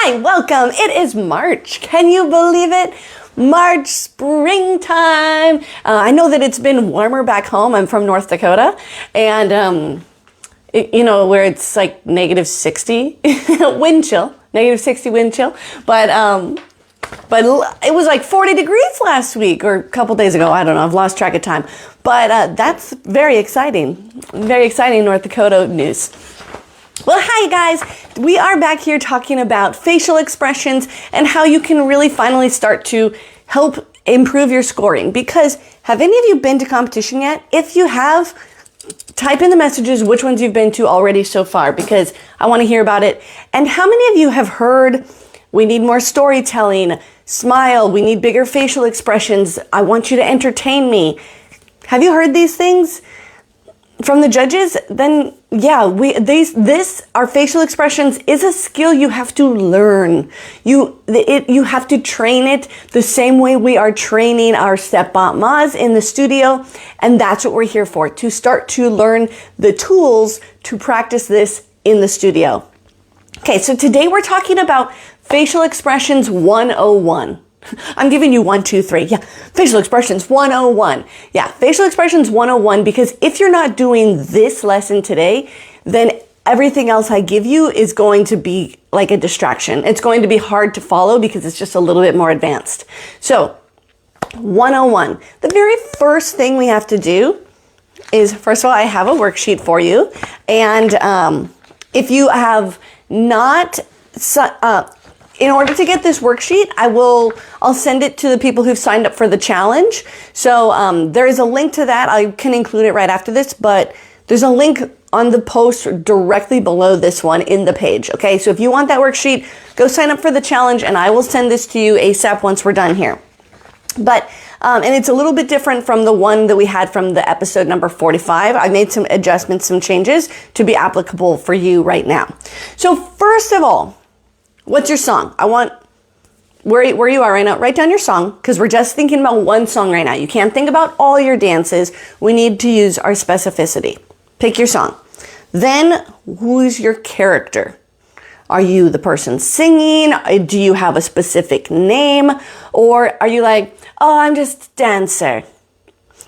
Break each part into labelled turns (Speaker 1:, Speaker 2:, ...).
Speaker 1: Hi, welcome. It is March. Can you believe it? March, springtime. I know that it's been warmer back home. I'm from North Dakota, and where it's like negative 60 wind chill, negative 60 wind chill. But it was like 40 degrees last week or a couple days ago. I don't know. I've lost track of time. But that's very exciting. Very exciting North Dakota news. Well, hi guys. We are back here talking about facial expressions and how you can really finally start to help improve your scoring. Because have any of you been to competition yet? If you have, type in the messages which ones you've been to already so far, because I want to hear about it. And how many of you have heard, we need more storytelling, smile, we need bigger facial expressions, I want you to entertain me. Have you heard these things from the judges? Then yeah, our facial expressions is a skill you have to learn. You have to train it the same way we are training our stepmommas in the studio. And that's what we're here for, to start to learn the tools to practice this in the studio. Okay, so today we're talking about facial expressions 101. I'm giving you 1, 2, 3. Yeah. Facial expressions 101. Yeah. Facial expressions 101, because if you're not doing this lesson today, then everything else I give you is going to be like a distraction. It's going to be hard to follow because it's just a little bit more advanced. So 101, the very first thing we have to do is, first of all, I have a worksheet for you. And if you have not, in order to get this worksheet, I'll send it to the people who've signed up for the challenge. So there is a link to that. I can include it right after this, but there's a link on the post directly below this one in the page. Okay, so if you want that worksheet, go sign up for the challenge and I will send this to you ASAP once we're done here. But, and it's a little bit different from the one that we had from the episode number 45. I made some adjustments, some changes to be applicable for you right now. So first of all, what's your song? I want, where you are right now, write down your song, because we're just thinking about one song right now. You can't think about all your dances. We need to use our specificity. Pick your song. Then, who's your character? Are you the person singing? Do you have a specific name? Or are you like, oh, I'm just a dancer?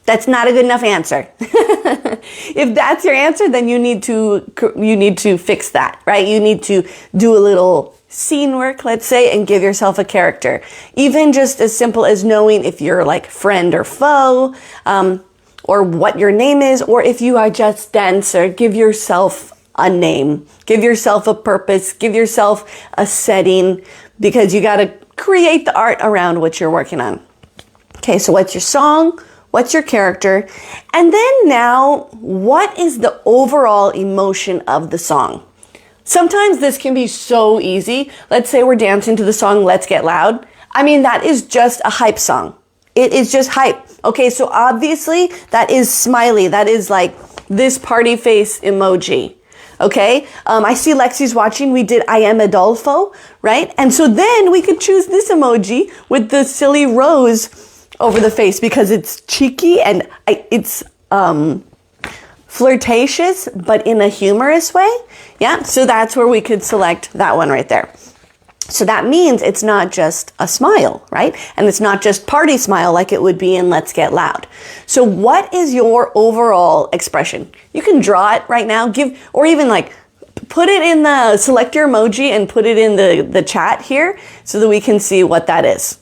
Speaker 1: That's not a good enough answer. If that's your answer, then you need to fix that, right? You need to do a little scene work, let's say, and give yourself a character. Even just as simple as knowing if you're like friend or foe, or what your name is, or if you are just dancer, give yourself a name, give yourself a purpose, give yourself a setting, because you got to create the art around what you're working on. Okay, so what's your song? What's your character? And then now, what is the overall emotion of the song? Sometimes this can be so easy. Let's say we're dancing to the song Let's Get Loud. I mean, that is just a hype song. It is just hype. Okay, so obviously that is smiley. That is like this party face emoji. Okay, I see Lexi's watching. We did I Am Adolfo, right? And so then we could choose this emoji with the silly rose over the face because it's cheeky and it's flirtatious, but in a humorous way. Yeah, so that's where we could select that one right there. So that means it's not just a smile, right? And it's not just party smile like it would be in Let's Get Loud. So what is your overall expression? You can draw it right now, or even like put it in the, select your emoji and put it in the chat here so that we can see what that is.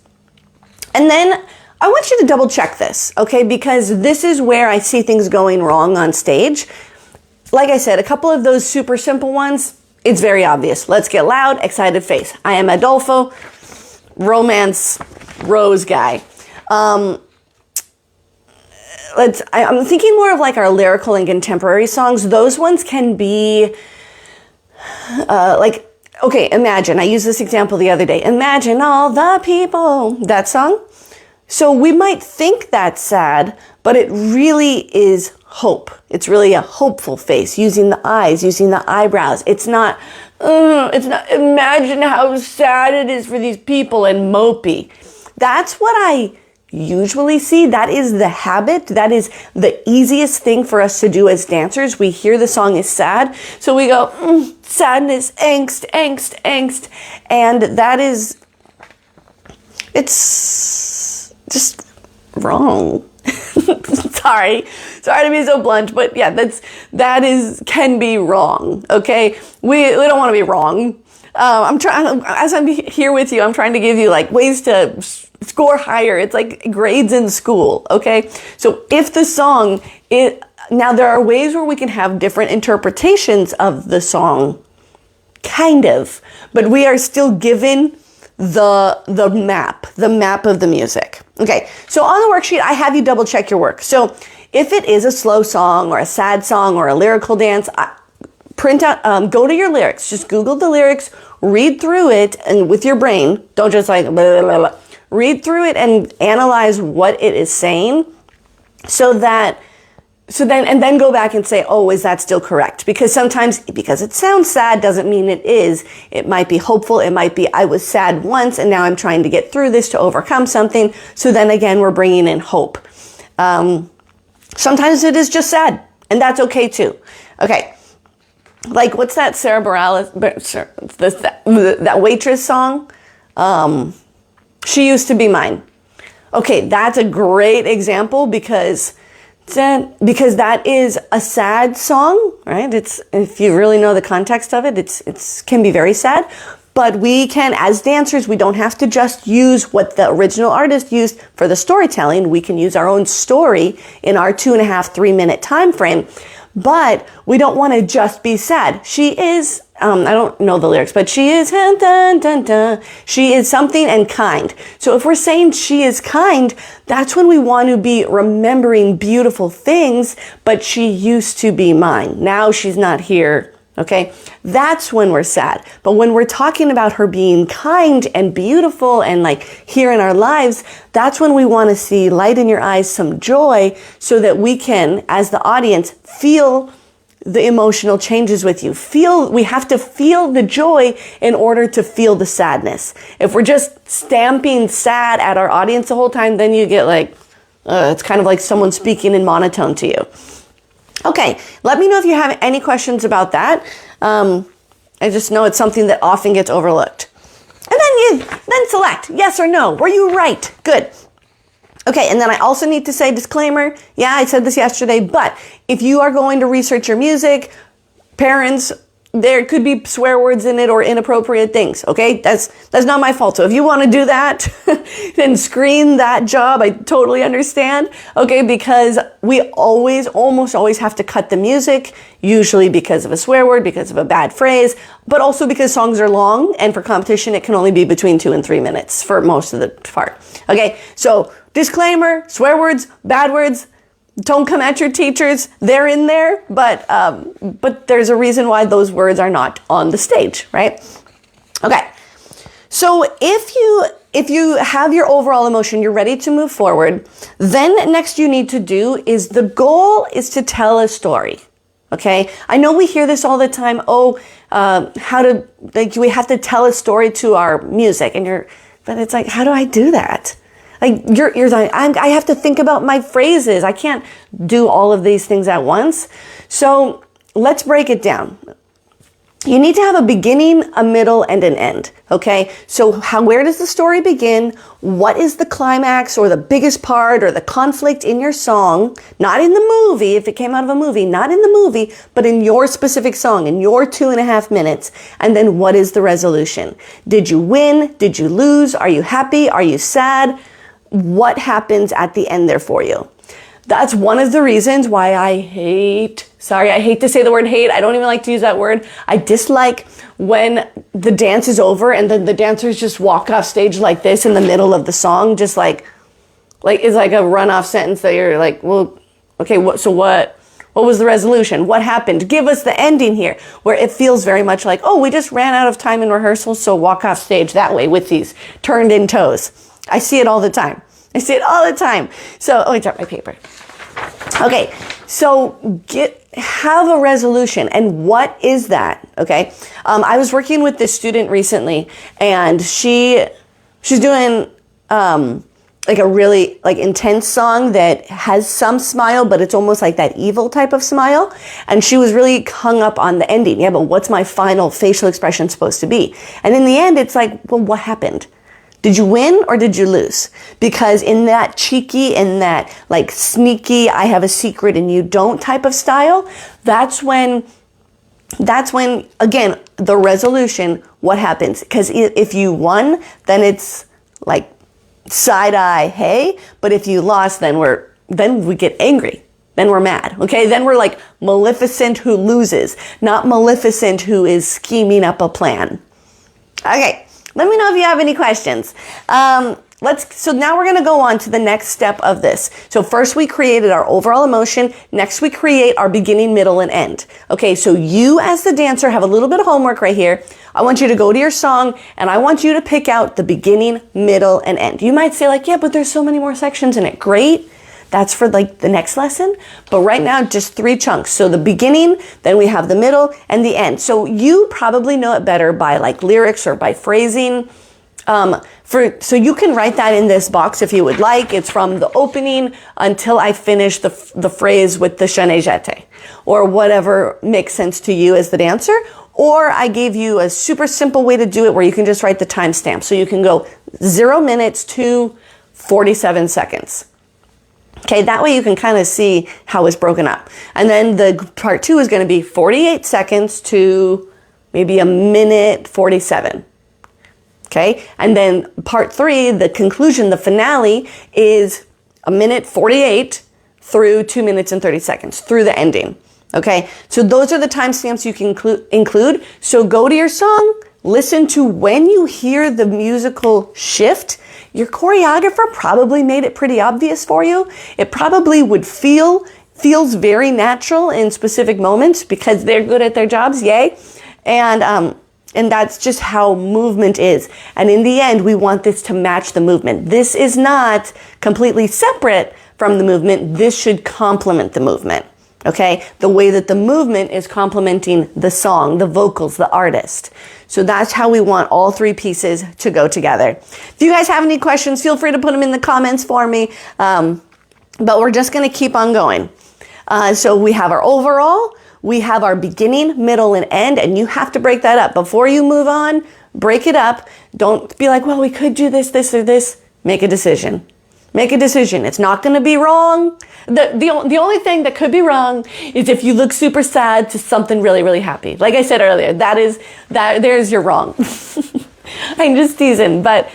Speaker 1: And then I want you to double check this, okay? Because this is where I see things going wrong on stage. Like I said, a couple of those super simple ones, it's very obvious. Let's Get Loud, excited face. I Am Adolfo, romance, rose guy. I'm thinking more of like our lyrical and contemporary songs. Those ones can be okay, imagine. I used this example the other day. Imagine all the people. That song. So we might think that's sad, but it really is hope. It's really a hopeful face, using the eyes, using the eyebrows. It's not, imagine how sad it is for these people and mopey. That's what I usually see. That is the habit. That is the easiest thing for us to do as dancers. We hear the song is sad, so we go, sadness, angst, angst, angst. And it's just wrong. Sorry to be so blunt, but yeah, can be wrong. Okay, we don't want to be wrong. I'm trying, as I'm here with you, I'm trying to give you like ways to score higher. It's like grades in school. Okay, so if the song now there are ways where we can have different interpretations of the song, kind of, but we are still given the map of the music. Okay, so on the worksheet, I have you double check your work. So if it is a slow song or a sad song or a lyrical dance, print out, go to your lyrics, just Google the lyrics, read through it, and with your brain, don't just like, blah, blah, blah. Read through it and analyze what it is saying and then go back and say, oh, is that still correct? Because sometimes, because it sounds sad doesn't mean it is. It might be hopeful. It might be, I was sad once and now I'm trying to get through this to overcome something. So then again, we're bringing in hope. Sometimes it is just sad, and that's okay too. Okay. Like, what's that Sarah Bareilles, that waitress song? She Used to Be Mine. Okay, that's a great example because that is a sad song, right? It's, if you really know the context of it, it can be very sad. But we can, as dancers, we don't have to just use what the original artist used for the storytelling. We can use our own story in our 2.5, 3 minute time frame. But we don't want to just be sad. She is, I don't know the lyrics, but she is, dun, dun, dun, dun. She is something and kind. So if we're saying she is kind, that's when we want to be remembering beautiful things, but she used to be mine. Now she's not here. Okay, that's when we're sad. But when we're talking about her being kind and beautiful and like here in our lives, that's when we want to see light in your eyes, some joy, so that we can, as the audience, feel the emotional changes with you. We have to feel the joy in order to feel the sadness. If we're just stamping sad at our audience the whole time, then you get like, it's kind of like someone speaking in monotone to you. Okay, let me know if you have any questions about that. I just know it's something that often gets overlooked. And then select yes or no. Were you right? Good. Okay, and then I also need to say disclaimer. Yeah, I said this yesterday, but if you are going to research your music, parents, there could be swear words in it or inappropriate things, okay? That's not my fault. So if you want to do that, then screen that job. I totally understand, okay? Because we almost always have to cut the music, usually because of a swear word, because of a bad phrase, but also because songs are long, and for competition, it can only be between 2 and 3 minutes for most of the part, okay? So disclaimer, swear words, bad words, don't come at your teachers. They're in there, but there's a reason why those words are not on the stage, right? Okay. So if you have your overall emotion, you're ready to move forward, then next you need to do is the goal is to tell a story. Okay. I know we hear this all the time. We have to tell a story to our music, but it's like, how do I do that? Like you're like, I have to think about my phrases. I can't do all of these things at once. So let's break it down. You need to have a beginning, a middle, and an end. Okay. So where does the story begin? What is the climax or the biggest part or the conflict in your song? Not in the movie. If it came out of a movie, not in the movie, but in your specific song, in your 2.5 minutes. And then what is the resolution? Did you win? Did you lose? Are you happy? Are you sad? What happens at the end there for you? That's one of the reasons why I hate to say the word hate. I don't even like to use that word. I dislike when the dance is over and then the dancers just walk off stage like this in the middle of the song, just like it's like a run-off sentence that you're like, well, okay, what was the resolution? What happened? Give us the ending here, where it feels very much like, oh, we just ran out of time in rehearsal, so walk off stage that way with these turned in toes. I see it all the time. So, I dropped my paper. Okay, so have a resolution. And what is that? Okay. I was working with this student recently, and she's doing, a like a really like intense song that has some smile, but it's almost like that evil type of smile. And she was really hung up on the ending. Yeah, but what's my final facial expression supposed to be? And in the end, it's like, well, what happened? Did you win or did you lose? Because in that cheeky and that like sneaky, I have a secret and you don't type of style, that's when, again, the resolution, what happens? Because if you won, then it's like side eye, hey, but if you lost, then we get angry. Then we're mad. Okay. Then we're like Maleficent who loses, not Maleficent who is scheming up a plan. Okay. Let me know if you have any questions. So now we're going to go on to the next step of this. So first we created our overall emotion. Next we create our beginning, middle, and end. Okay. So you as the dancer have a little bit of homework right here. I want you to go to your song and I want you to pick out the beginning, middle, and end. You might say like, yeah, but there's so many more sections in it. Great. That's for like the next lesson. But right now, just 3 chunks. So the beginning, then we have the middle and the end. So you probably know it better by like lyrics or by phrasing. So you can write that in this box if you would like. It's from the opening until I finish the phrase with the Je ne jete or whatever makes sense to you as the dancer. Or I gave you a super simple way to do it where you can just write the timestamp. So you can go 0 minutes to 47 seconds. Okay, that way you can kind of see how it's broken up. And then the part 2 is going to be 48 seconds to maybe 1:47. Okay, and then part 3, the conclusion, the finale is 1:48 through 2 minutes and 30 seconds through the ending. Okay, so those are the timestamps you can include. So go to your song, listen to when you hear the musical shift. Your choreographer probably made it pretty obvious for you. It probably would feels very natural in specific moments because they're good at their jobs, yay. And that's just how movement is. And in the end, we want this to match the movement. This is not completely separate from the movement. This should complement the movement. Okay, the way that the movement is complementing the song, the vocals, the artist. So that's how we want all 3 pieces to go together. If you guys have any questions, feel free to put them in the comments for me. But we're just going to keep on going. So we have our overall, we have our beginning, middle, and end, and you have to break that up. Before you move on, break it up. Don't be like, well, we could do this, this, or this. Make a decision. Make a decision. It's not going to be wrong. The only thing that could be wrong is if you look super sad to something really, really happy. Like I said earlier, there's your wrong. I'm just teasing, but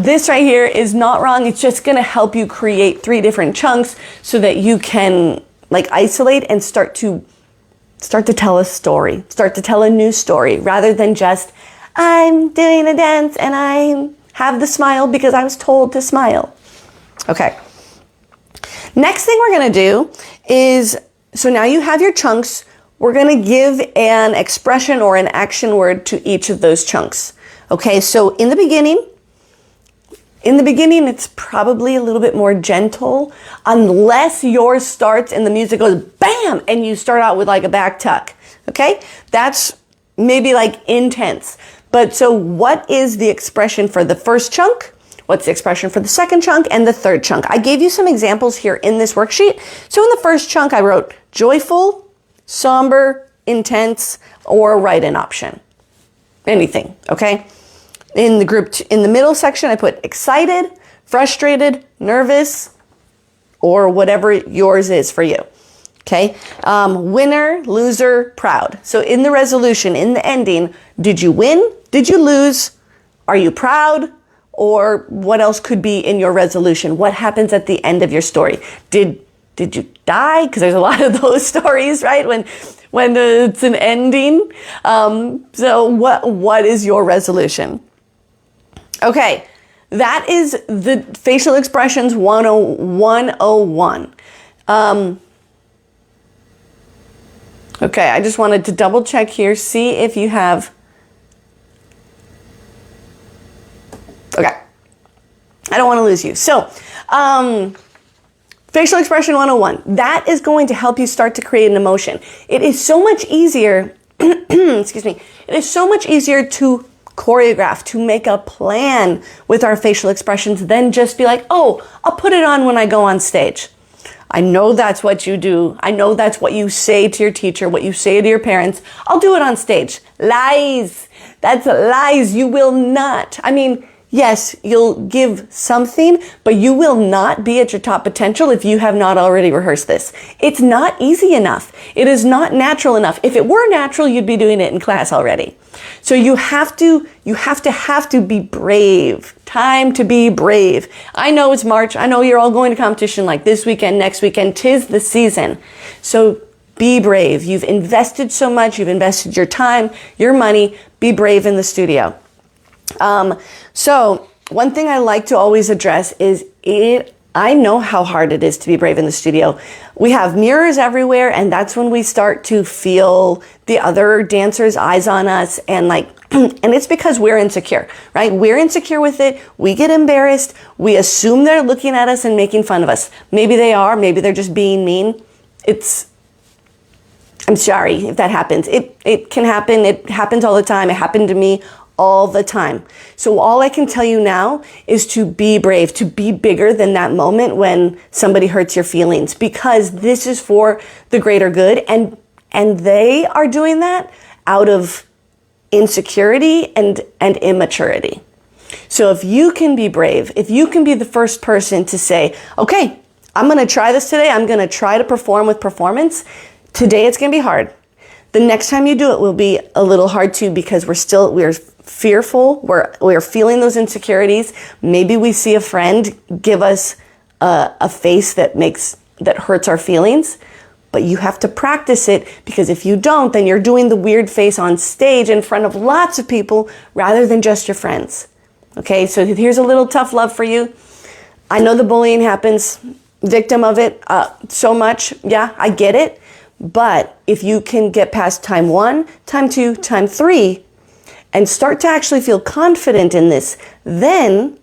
Speaker 1: this right here is not wrong. It's just going to help you create 3 different chunks so that you can like isolate and start to tell a story, start to tell a new story rather than just I'm doing a dance and I have the smile because I was told to smile. Okay. Next thing we're going to do is, so now you have your chunks. We're going to give an expression or an action word to each of those chunks. Okay. So in the beginning, it's probably a little bit more gentle unless yours starts and the music goes bam and you start out with like a back tuck. Okay. That's maybe like intense. But so what is the expression for the first chunk? What's the expression for the second chunk and the third chunk? I gave you some examples here in this worksheet. So in the first chunk, I wrote joyful, somber, intense, or write-in option. Anything, okay? In the middle section, I put excited, frustrated, nervous, or whatever yours is for you. Okay? Winner, loser, proud. So in the resolution, in the ending, did you win? Did you lose? Are you proud? Or what else could be in your resolution? What happens at the end of your story? Did you die? Because there's a lot of those stories, right? When it's an ending. So what is your resolution? Okay, that is the facial expressions 101. Okay, I just wanted to double check here, see if you have. Okay, I don't want to lose you. So, facial expression 101, that is going to help you start to create an emotion. It is so much easier, excuse me, it is so much easier to choreograph, to make a plan with our facial expressions than just be like, oh, I'll put it on when I go on stage. I know that's what you do. I know that's what you say to your teacher, what you say to your parents. I'll do it on stage. Lies. That's lies. You will not. I mean, yes, you'll give something, but you will not be at your top potential if you have not already rehearsed this. It's not easy enough. It is not natural enough. If it were natural, you'd be doing it in class already. So you have to be brave. Time to be brave. I know it's March. I know you're all going to competition like this weekend, next weekend. 'Tis the season. So be brave. You've invested so much. You've invested your time, your money. Be brave in the studio. So one thing I like to always address is I know how hard it is to be brave in the studio. We have mirrors everywhere, and that's when we start to feel the other dancers' eyes on us, and and it's because we're insecure, right? We're insecure with it. We get embarrassed. We assume they're looking at us and making fun of us. Maybe they are. Maybe they're just being mean. I'm sorry if that happens. It can happen. It happens all the time. It happened to me all the time. So all I can tell you now is to be brave, to be bigger than that moment when somebody hurts your feelings, because this is for the greater good. And they are doing that out of insecurity and immaturity. So if you can be brave, if you can be the first person to say, okay, I'm going to try this today. I'm going to try to perform with performance. Today it's going to be hard. The next time you do it will be a little hard too, because we're fearful. We're feeling those insecurities. Maybe we see a friend give us a face that hurts our feelings, but you have to practice it, because if you don't, then you're doing the weird face on stage in front of lots of people rather than just your friends. Okay, so here's a little tough love for you. I know the bullying happens, victim of it so much. Yeah, I get it. But if you can get past time 1, time 2, time 3, and start to actually feel confident in this, then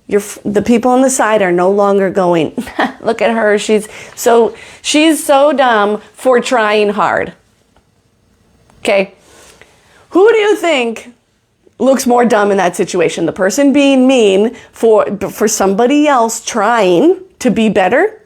Speaker 1: the people on the side are no longer going, look at her, she's so dumb for trying hard. Okay, who do you think looks more dumb in that situation? The person being mean for somebody else trying to be better,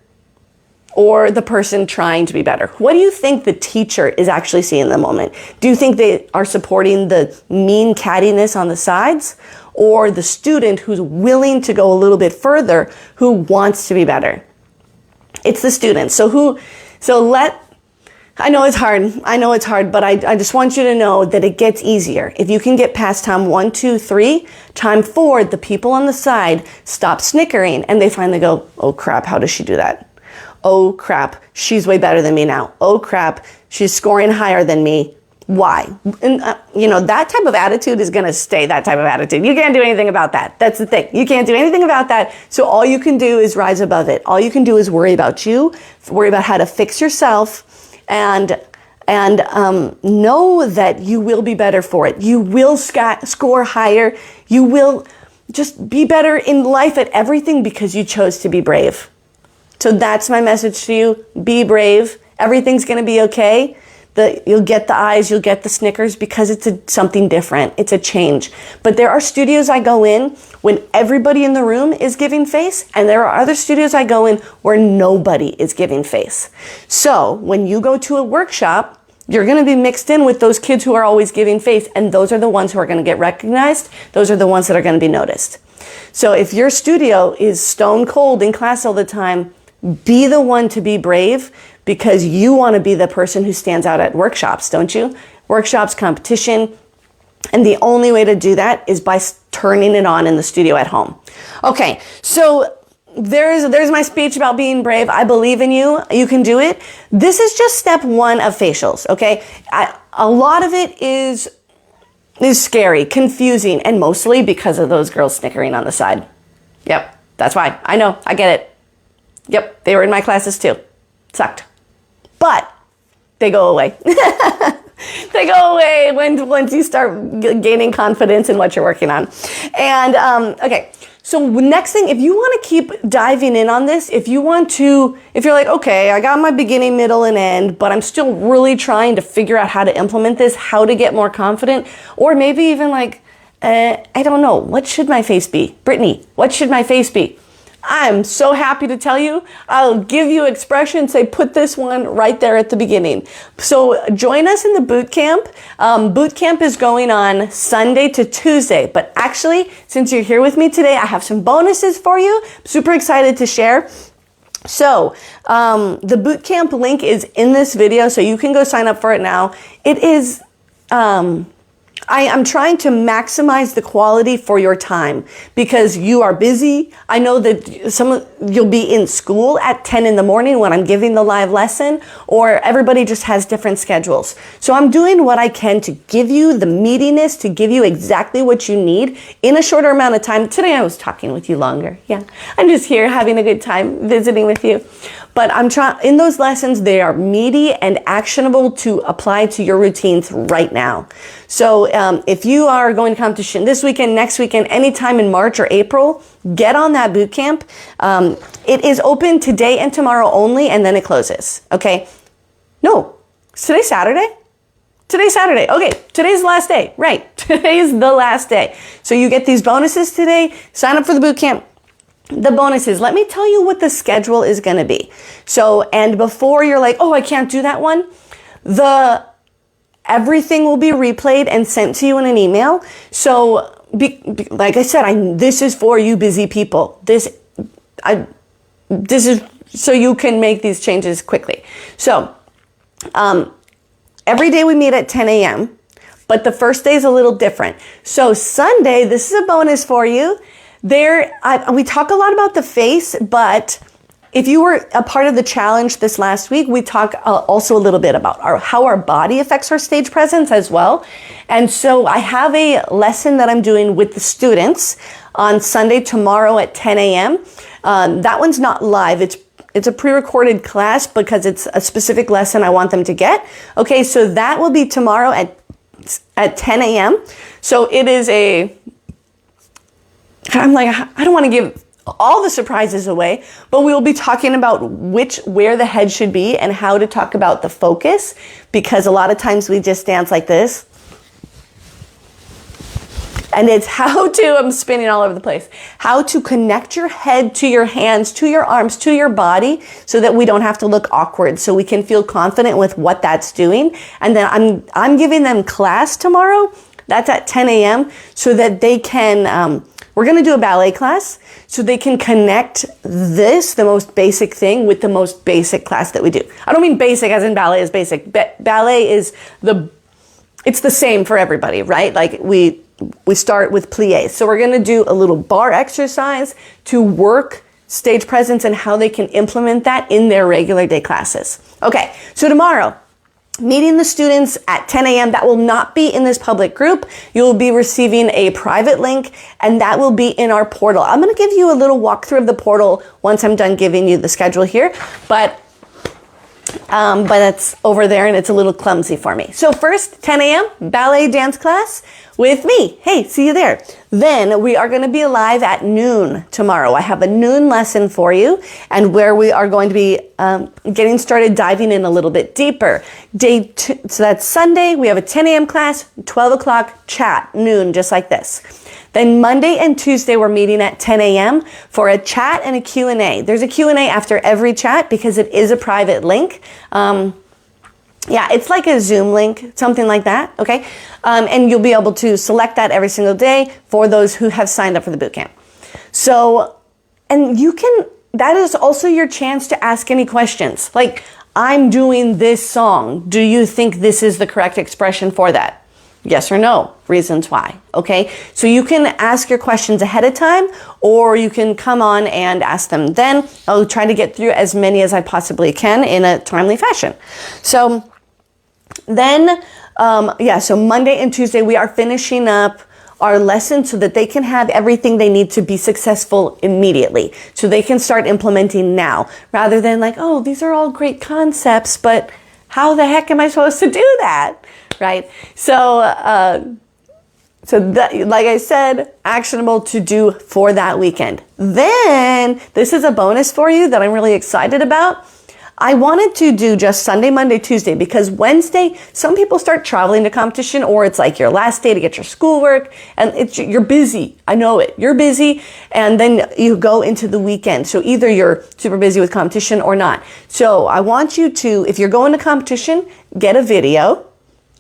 Speaker 1: or the person trying to be better? What do you think the teacher is actually seeing in the moment? Do you think they are supporting the mean cattiness on the sides, or the student who's willing to go a little bit further, who wants to be better? It's the student. I know it's hard, but I just want you to know that it gets easier. If you can get past time 1, 2, 3, time 4, the people on the side stop snickering and they finally go, oh crap, how does she do that? Oh crap, she's way better than me now. Oh crap, she's scoring higher than me. Why? And that type of attitude is going to stay that type of attitude. You can't do anything about that. That's the thing. You can't do anything about that. So all you can do is rise above it. All you can do is worry about you, worry about how to fix yourself, and know that you will be better for it. You will score higher. You will just be better in life at everything because you chose to be brave. So that's my message to you. Be brave. Everything's going to be okay. You'll get the eyes, you'll get the snickers, because it's something different. It's a change. But there are studios I go in when everybody in the room is giving face, and there are other studios I go in where nobody is giving face. So when you go to a workshop, you're going to be mixed in with those kids who are always giving face, and those are the ones who are going to get recognized. Those are the ones that are going to be noticed. So if your studio is stone cold in class all the time, be the one to be brave, because you want to be the person who stands out at workshops, don't you? Workshops, competition. And the only way to do that is by turning it on in the studio at home. Okay, so there's my speech about being brave. I believe in you. You can do it. This is just step 1 of facials, okay? A lot of it is scary, confusing, and mostly because of those girls snickering on the side. Yep, that's why. I know, I get it. Yep, they were in my classes too. Sucked. But they go away. They go away once you start gaining confidence in what you're working on. And okay, so next thing, if you want to keep diving in on this, if you're like, okay, I got my beginning, middle, and end, but I'm still really trying to figure out how to implement this, how to get more confident, or maybe even like, I don't know. What should my face be? Brittany, what should my face be? I'm so happy to tell you. I'll give you expression, say put this one right there at the beginning. So join us in the boot camp. Boot camp is going on Sunday to Tuesday, but actually, since you're here with me today, I have some bonuses for you. I'm super excited to share. So the boot camp link is in this video, so you can go sign up for it now. It is, I'm trying to maximize the quality for your time because you are busy. I know that you'll be in school at 10 in the morning when I'm giving the live lesson, or everybody just has different schedules. So I'm doing what I can to give you the meatiness, to give you exactly what you need in a shorter amount of time. Today I was talking with you longer. Yeah, I'm just here having a good time visiting with you. But I'm trying, in those lessons, they are meaty and actionable to apply to your routines right now. So if you are going to competition this weekend, next weekend, anytime in March or April, get on that boot camp. It is open today and tomorrow only, and then it closes. Okay? No, is today Saturday? Today's Saturday. Okay, today's the last day. Right, today's the last day. So you get these bonuses today. Sign up for the boot camp. The bonuses, let me tell you what the schedule is going to be. So, and before you're like, oh, I can't do that one, everything will be replayed and sent to you in an email. So, like I said, this is for you busy people. This is so you can make these changes quickly. So, every day we meet at 10 a.m., but the first day is a little different. So Sunday, this is a bonus for you. We talk a lot about the face, but if you were a part of the challenge this last week, we talk also a little bit about how our body affects our stage presence as well. And so I have a lesson that I'm doing with the students on Sunday tomorrow at 10 a.m. That one's not live. It's a pre-recorded class because it's a specific lesson I want them to get. Okay, so that will be tomorrow at 10 a.m. So it is I'm like, I don't want to give all the surprises away, but we will be talking about where the head should be and how to talk about the focus, because a lot of times we just dance like this. And it's I'm spinning all over the place, how to connect your head to your hands, to your arms, to your body, so that we don't have to look awkward, so we can feel confident with what that's doing. And then I'm giving them class tomorrow. That's at 10 a.m. so that they can, we're going to do a ballet class so they can connect the most basic thing, with the most basic class that we do. I don't mean basic as in ballet is basic. Ballet is it's the same for everybody, right? Like we start with pliés. So we're going to do a little bar exercise to work stage presence and how they can implement that in their regular day classes. Okay, so tomorrow, meeting the students at 10 a.m. That will not be in this public group. You'll be receiving a private link, and that will be in our portal. I'm going to give you a little walkthrough of the portal once I'm done giving you the schedule here, but it's over there and it's a little clumsy for me. So first, 10 a.m. ballet dance class with me. Hey, see you there. Then we are going to be live at noon tomorrow. I have a noon lesson for you, and where we are going to be getting started diving in a little bit deeper. So that's Sunday. We have a 10 a.m. class, 12 o'clock chat, noon, just like this. Then Monday and Tuesday, we're meeting at 10 a.m. for a chat and a Q&A. There's a Q&A after every chat because it is a private link. Yeah, it's like a Zoom link, something like that, okay? And you'll be able to select that every single day for those who have signed up for the bootcamp. So, and that is also your chance to ask any questions. Like, I'm doing this song. Do you think this is the correct expression for that? Yes or no, reasons why, okay? So you can ask your questions ahead of time, or you can come on and ask them then. I'll try to get through as many as I possibly can in a timely fashion. So then, so Monday and Tuesday, we are finishing up our lesson so that they can have everything they need to be successful immediately. So they can start implementing now, rather than like, oh, these are all great concepts, but how the heck am I supposed to do that? Right? So that, like I said, actionable to do for that weekend. Then, this is a bonus for you that I'm really excited about. I wanted to do just Sunday, Monday, Tuesday, because Wednesday, some people start traveling to competition, or it's like your last day to get your schoolwork, and you're busy. I know it. You're busy, and then you go into the weekend. So either you're super busy with competition or not. So I want you to, if you're going to competition, get a video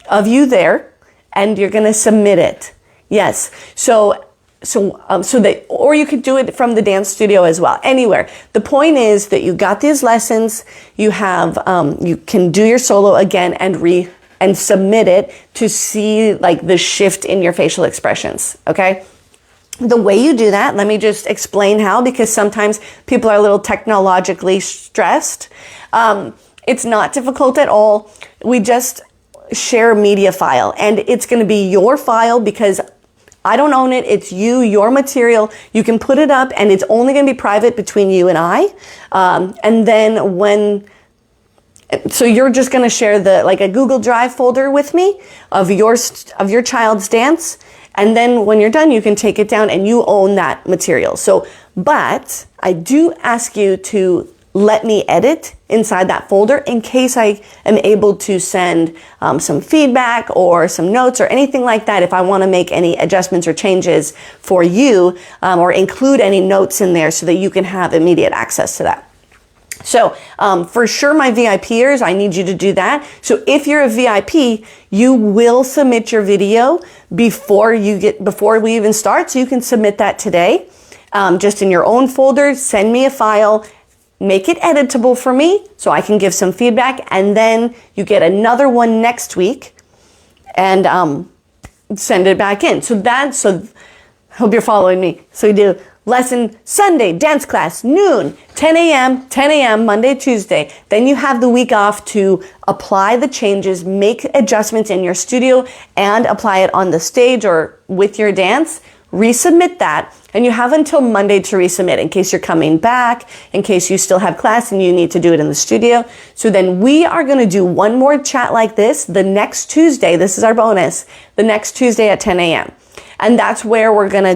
Speaker 1: of you there, and you're going to submit it. Yes. So that, or you could do it from the dance studio as well, anywhere. The point is that you got these lessons, you have, you can do your solo again and submit it to see like the shift in your facial expressions. Okay. The way you do that, let me just explain how, because sometimes people are a little technologically stressed. It's not difficult at all. We just share a media file, and it's going to be your file because I don't own it. It's you, your material. You can put it up, and it's only going to be private between you and I. And then so you're just going to share like a Google Drive folder with me of your child's dance. And then when you're done, you can take it down and you own that material. So, but I do ask you to let me edit inside that folder in case I am able to send some feedback or some notes or anything like that. If I want to make any adjustments or changes for you, or include any notes in there so that you can have immediate access to that. So for sure, my VIPers, I need you to do that. So if you're a VIP, you will submit your video before we even start. So you can submit that today, just in your own folder. Send me a file. Make it editable for me so I can give some feedback, and then you get another one next week and send it back in. So hope you're following me. So we do lesson Sunday, dance class, noon, 10 a.m., Monday, Tuesday. Then you have the week off to apply the changes, make adjustments in your studio, and apply it on the stage or with your dance. Resubmit that, and you have until Monday to resubmit in case you're coming back, in case you still have class and you need to do it in the studio. So then we are going to do one more chat like this the next Tuesday. This is our bonus, the next Tuesday at 10 a.m. And that's where I'm going to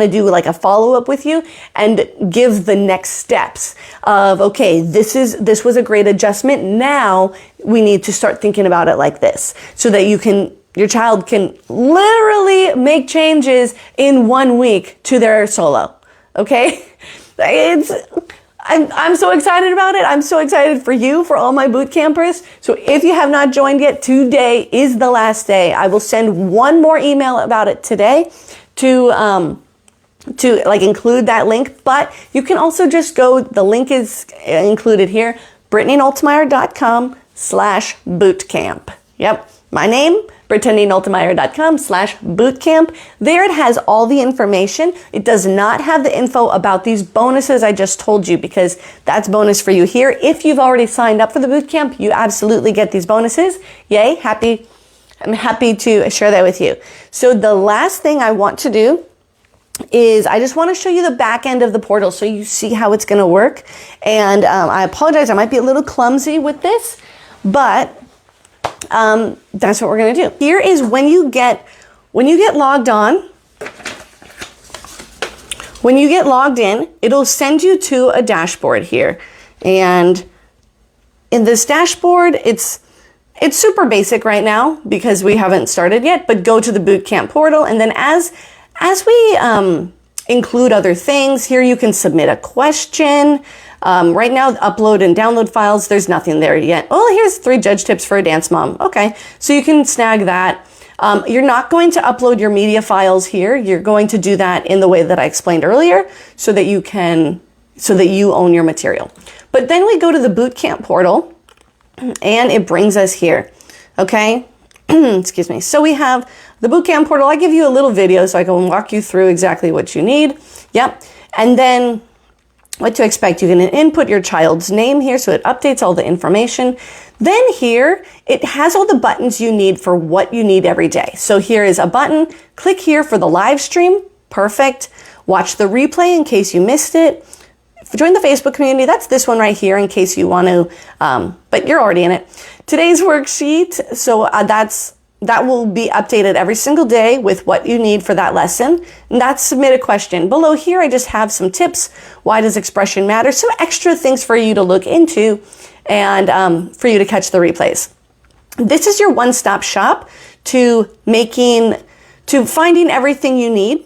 Speaker 1: do like a follow-up with you and give the next steps of, okay, this was a great adjustment. Now we need to start thinking about it like this, so that your child can literally make changes in 1 week to their solo. Okay? I'm so excited about it. I'm so excited for you, for all my boot campers. So if you have not joined yet, today is the last day. I will send one more email about it today to like include that link, but you can also just go, the link is included here, BrittanyNoltemeyer.com/bootcamp. Yep. My name, BrittanyNoltemeyer.com/bootcamp. There it has all the information. It does not have the info about these bonuses I just told you, because that's bonus for you here. If you've already signed up for the bootcamp, you absolutely get these bonuses. Yay, I'm happy to share that with you. So the last thing I want to do is I just want to show you the back end of the portal so you see how it's going to work. And I apologize, I might be a little clumsy with this, but that's what we're going to do. Here is when you get logged on. When you get logged in, it'll send you to a dashboard here. And in this dashboard, it's super basic right now because we haven't started yet, but go to the bootcamp portal. And then as we include other things, here you can submit a question. Right now, upload and download files, there's nothing there yet. Oh, here's 3 judge tips for a dance mom. Okay, so you can snag that. You're not going to upload your media files here. You're going to do that in the way that I explained earlier so that you own your material. But then we go to the bootcamp portal and it brings us here. Okay, excuse me. So we have the bootcamp portal. I give you a little video so I can walk you through exactly what you need. Yep, and then what to expect. You can input your child's name here so it updates all the information. Then here, it has all the buttons you need for what you need every day. So here is a button. Click here for the live stream. Perfect. Watch the replay in case you missed it. Join the Facebook community. That's this one right here in case you want to, but you're already in it. Today's worksheet. So that's that will be updated every single day with what you need for that lesson. And that's submit a question. Below here, I just have some tips. Why does expression matter? Some extra things for you to look into and for you to catch the replays. This is your one-stop shop to finding everything you need.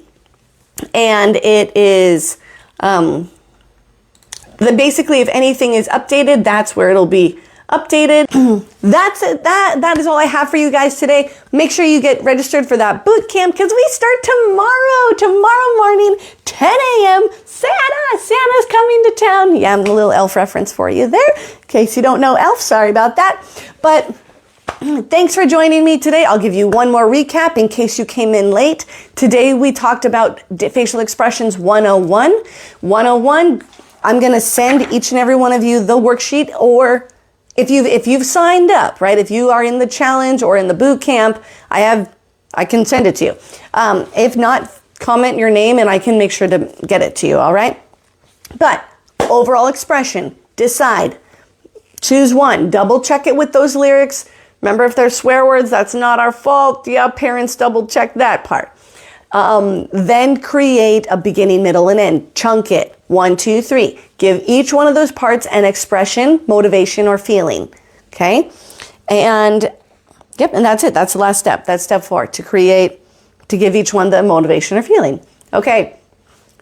Speaker 1: And it is, basically if anything is updated, that's where it'll be updated. That's it. That is all I have for you guys today. Make sure you get registered for that boot camp because we start tomorrow morning, 10 a.m. Santa's coming to town. Yeah, a little elf reference for you there. In case you don't know elf, sorry about that. But thanks for joining me today. I'll give you one more recap in case you came in late. Today we talked about facial expressions 101. 101, I'm going to send each and every one of you the worksheet, or if you've signed up, right? If you are in the challenge or in the boot camp, I can send it to you. If not, comment your name and I can make sure to get it to you, all right? But overall expression, decide. Choose one. Double check it with those lyrics. Remember, if they're swear words, that's not our fault. Yeah, parents double check that part. Then create a beginning, middle, and end. Chunk it. 1, 2, 3. Give each one of those parts an expression, motivation, or feeling. Okay? And yep, and that's it. That's the last step. That's step 4, to give each one the motivation or feeling. Okay.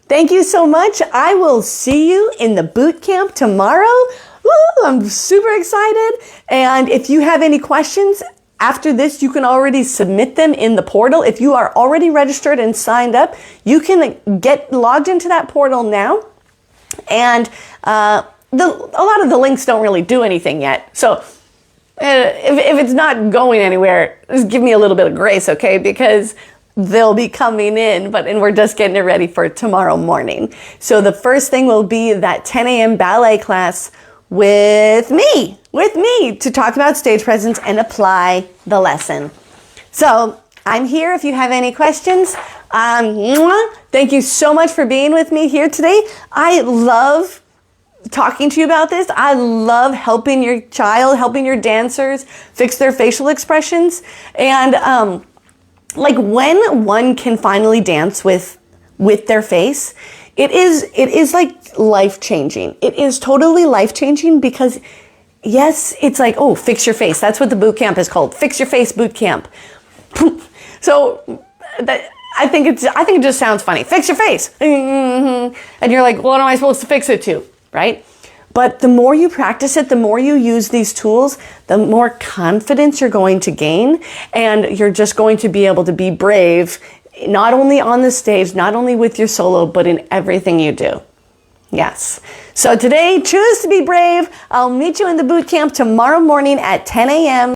Speaker 1: Thank you so much. I will see you in the boot camp tomorrow. Woo, I'm super excited. And if you have any questions after this, you can already submit them in the portal. If you are already registered and signed up, you can get logged into that portal now. And a lot of the links don't really do anything yet. So if it's not going anywhere, just give me a little bit of grace, okay? Because they'll be coming in, and we're just getting it ready for tomorrow morning. So the first thing will be that 10 a.m. ballet class with me to talk about stage presence and apply the lesson. So I'm here if you have any questions. Thank you so much for being with me here today. I love talking to you about this. I love helping your child, helping your dancers fix their facial expressions. And like when one can finally dance with their face, it is like life-changing. It is totally life-changing because yes, it's like, oh, fix your face. That's what the boot camp is called. Fix your face boot camp. So I think it just sounds funny. Fix your face. And you're like, what am I supposed to fix it to? Right? But the more you practice it, the more you use these tools, the more confidence you're going to gain. And you're just going to be able to be brave, not only on the stage, not only with your solo, but in everything you do. Yes. So today, choose to be brave. I'll meet you in the boot camp tomorrow morning at 10 a.m.